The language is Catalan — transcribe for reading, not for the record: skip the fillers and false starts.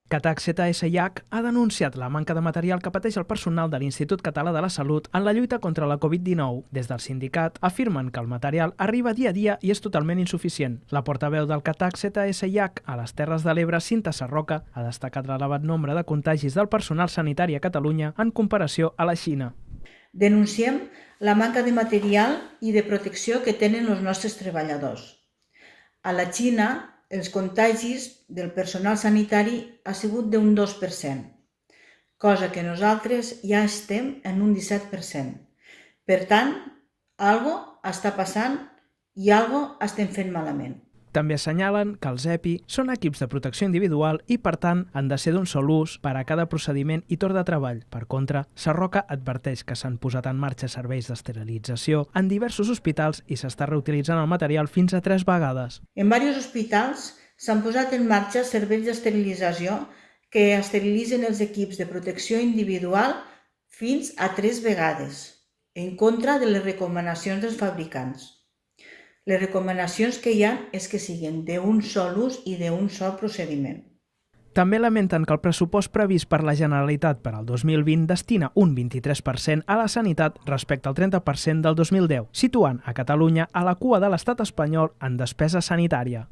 Catach ZSIH ha denunciat la manca de material que pateix el personal de l'Institut Català de la Salut en la lluita contra la Covid-19. Des del sindicat afirmen que el material arriba dia a dia i és totalment insuficient. La portaveu del Catach ZSIH a les Terres de l'Ebre, Cinta Sarroca, ha destacat l'elevat nombre de contagis del personal sanitari a Catalunya en comparació a la Xina. Denunciem la manca de material i de protecció que tenen els nostres treballadors. A la Xina, els contagis del personal sanitari ha sigut d'un 2%, cosa que nosaltres ja estem en un 17%. Per tant, alguna cosa està passant i alguna cosa estem fent malament. També assenyalen que els EPI són equips de protecció individual i, per tant, han de ser d'un sol ús per a cada procediment i torn de treball. Per contra, Sarroca adverteix que s'han posat en marxa serveis d'esterilització en diversos hospitals i s'està reutilitzant el material fins a 3 vegades. En diversos hospitals s'han posat en marxa serveis d'esterilització que esterilitzen els equips de protecció individual fins a 3 vegades, en contra de les recomanacions dels fabricants. Les recomanacions que hi ha és que siguin d'un sol ús i d'un sol procediment. També lamenten que el pressupost previst per la Generalitat per al 2020 destina un 23% a la sanitat respecte al 30% del 2010, situant a Catalunya a la cua de l'estat espanyol en despesa sanitària.